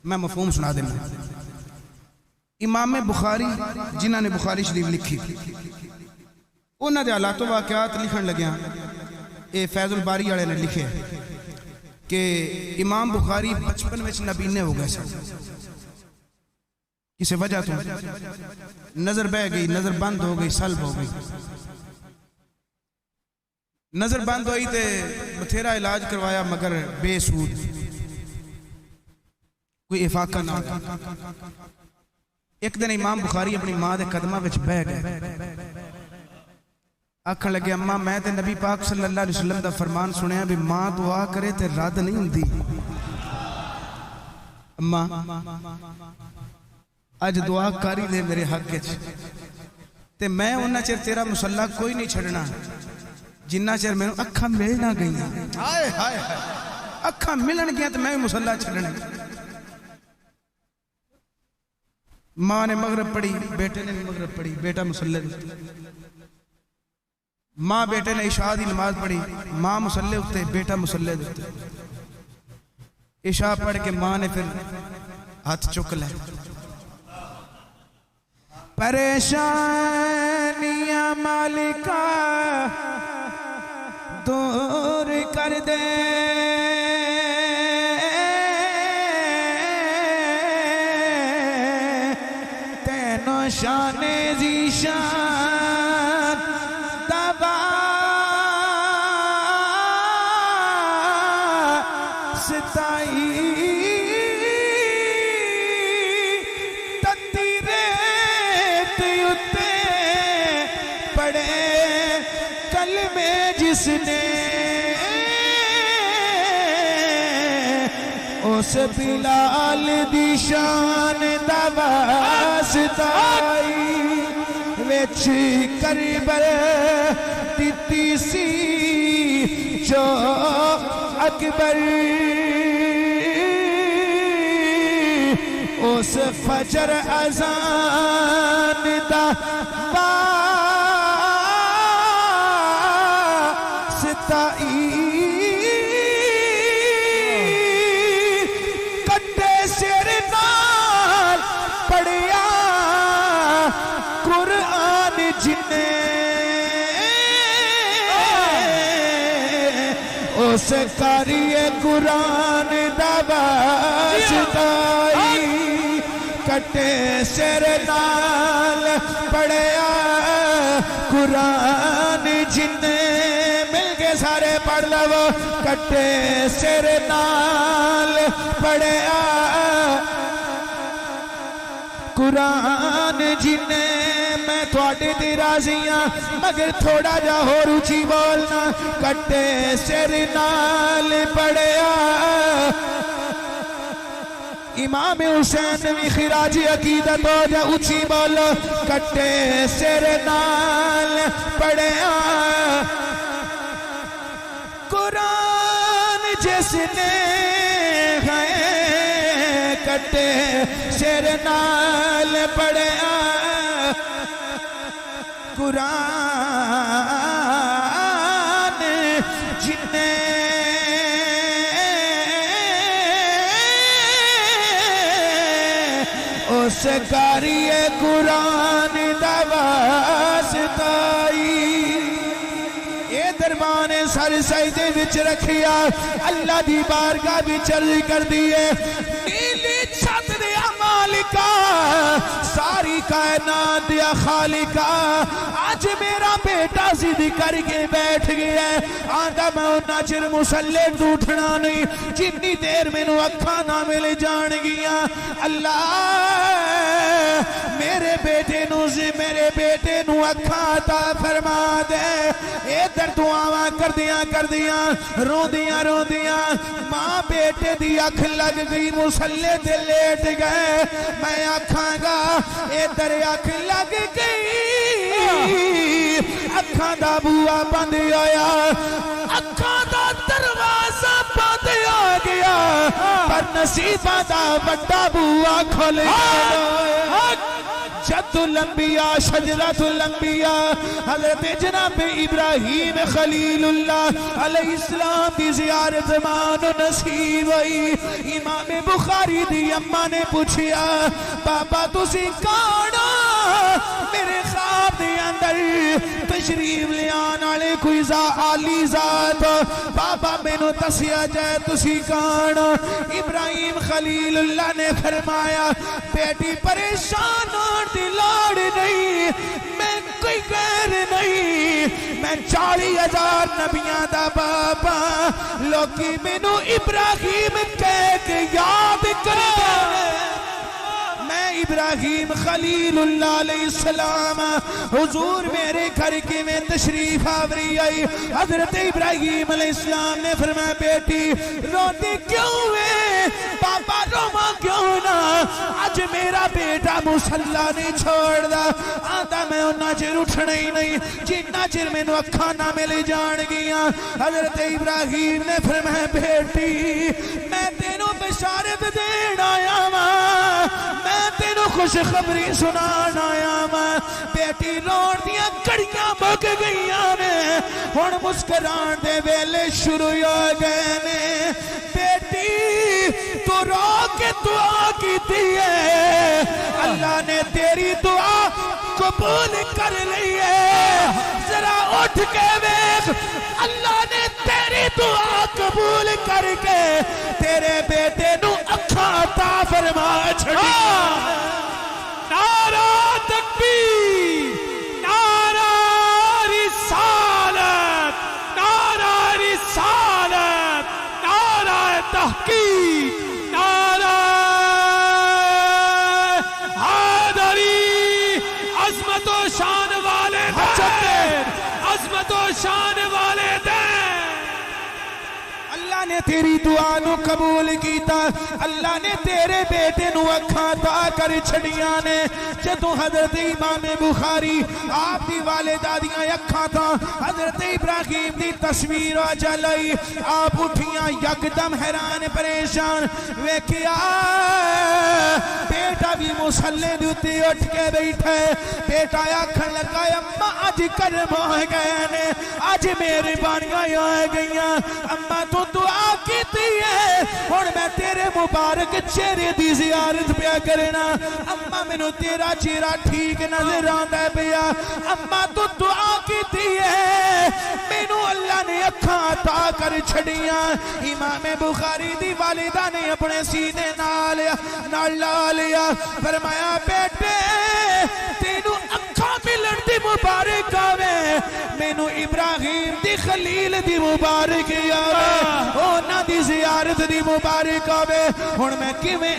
میں مفہوم سنا دینا. امام بخاری جنہاں نے بخاری شریف لکھی انہاں دے حالات و واقعات لکھن لگیاں. اے فیض الباری والے نے لکھے کہ امام بخاری بچپن وچ نبینے ہو گئے سن. کسی وجہ تو نظر بہ گئی، نظر بند ہو گئی، سلب ہو گئی. نظر بند ہوئی تے بتھیرا علاج کروایا مگر بے سود، کوئی افاقہ نہ ہو. ایک دن امام بخاری اپنی ماں دے قدمہ وچ بہ گئے، آکھن لگے اماں میں تے نبی پاک صلی اللہ علیہ وسلم دا فرمان سنیا بھی ماں دعا کرے تے رد نہیں ہوندی. اماں اج دعا کاری دے میرے حق وچ، تے میں انہاں چر تیرا مصلی کوئی نہیں چھڑنا جنہ چر میں اکھاں مل نہ گئیاں. ہائے ہائے اکھاں ملن گیا تے میں مصلی چھڑنا. ماں نے مغرب پڑھی، بیٹے نے بھی مغرب پڑھی، بیٹا مصلی. ماں بیٹے نے عشاء دی نماز پڑھی، ماں مصلی اتے بیٹا مصلی اتے. عشاء پڑھ کے ماں نے پھر ہاتھ چک لے. پریشانیاں مالکا دور کر دے، تینوں شان ذیشان دبا ستائی تتی ریت اتے پڑے کلمے جس نے اس بلال دی شان دبا ستائی وچ کربل دتی سی جو اکبر اس فجر اذان دا ستائی کٹے سر نال پڑھیا قرآن جنے اس کاری قرآن دا واسطائی. کٹے سر نال پڑھیا قرآن جنے، مل کے سارے پڑھ لو. کٹے سر نال پڑھیا قرآن جنے. میں تھوڑے دی راضیاں مگر تھوڑا جا ہو روچی بولنا. کٹے سر نال پڑھیا امام حسین بھی خراج عقیدت ہو جا اچھی بولو. کٹے سر نال پڑھیا قرآن جس نے ہے. کٹے سر نال پڑھیا قرآن جنے اس کاری قرآن دا واسطائی. اے دربان سر سجدے وچ رکھیا اللہ دی بارگاہ وچ عرض کر دیے نیلی چھت دیا مالکا ساری کائنات دیا خالقا آج میرا بیٹا ضد کر کے بیٹھ گیا ہے آندا میں انہاں چر مصلی اٹھنا نہیں جتنی دیر مینوں اکھاں نہ مل جان گیا. اللہ میرے بیٹے نو اکھاں عطا فرما دے. ادھر دعاواں کردیاں روندیاں ماں بیٹے دی اکھ لگ گئی مصلی تے لیٹ گئے. میں آکھاں گا ادھر اکھ لگ گئی اکھاں دا بوا بند ہویا اکھاں دا دروازہ بند ہو گیا پر نصیباں دا بڑا بوا کھل گیا. جد الانبیاء شجرۃ الانبیاء حضرت جناب ابراہیم خلیل اللہ علیہ السلام دی زیارت مان نصیب ہوئی. امام بخاری دی اماں نے پوچھیا بابا تسی کون میرے خواب دے اندر تشریف لے آن والے کوئی عالی ذات بابا مینوں دسیا جائے تسی کون. ابراہیم خلیل اللہ نے فرمایا بیٹی پریشان ہون دی لوڑ نہیں میں کوئی غیر نہیں میں 40,000 نبیاں دا بابا لوکی مینوں ابراہیم کہہ کے یاد کردا میں ابراہیم خلیل اللہ علیہ السلام حضور میرے گھر کے میں تشریف آوری آئی. حضرت ابراہیم علیہ السلام نے فرمایا بیٹی روتی کیوں ہے پاپا روما کیوں نہ آج میرا بیٹا مصلی نہیں چھوڑ دا آتا میں انہا چر اٹھنا ہی نہیں جنہ چر میں نو اکھا نہ ملے جان گیا. حضرت ابراہیم نے فرمایا بیٹی میں تینوں بشارت دین آیا میں تینوں خوشخبری سنان آیا میں بیٹی روڑ دیا کڑیاں مک گئیاں نے ہن مسکران دے ویلے شروع ہو گئے نے. بیٹی تو رو کے دعا کی دیئے اللہ نے تیری دعا قبول کر لیے. ذرا اٹھ کے ویکھ اللہ نے تیری دعا قبول کر کے تیرے بیٹے نو اکھاں عطا فرما چھڑی. نعرہ تکبیر نعرہ رسالت نعرہ رسالت نعرہ تحقیق نعرہ حیدری. عظمت و شان والے دین عظمت و شان والے دین. اللہ نے تیری دعا نو قبول کیتا اللہ نے تیرے بیٹے نو اکھاں عطا کر چھڑیاں نے. جدوں حضرت امام بخاری آپ دی والدہ دیاں اکھاں تھا حضرت ابراہیم دی تصویر چلائی آپ اٹھیاں یکدم حیران پریشان ویکھیا بیٹا بھی مصلی دے اُتے اٹھ کے بیٹھے. بیٹا آکھن لگا اماں اج کرم ہو گئے نے اج مہربانیاں ہو گئیاں اماں تو دعا کیتی ہے ہن میں تیرے مبارک چہرے دی زیارت پیا کرنا. اماں مینوں تیرا چہرہ ٹھیک نظر آندا پیا اماں تو دعا کیتی ہے مینوں اللہ نے اکھاں عطا کر چھڑیاں. امام بخاری دی والدہ نے اپنے سینے نال لا لیا فرمایا بیٹے تینوں اکھاں ملن دی مبارک آوے مینوں ابراہیم دی خلیل دی مبارک آوے اونا دی زیارت دی مبارک آوے. ہن میں کیویں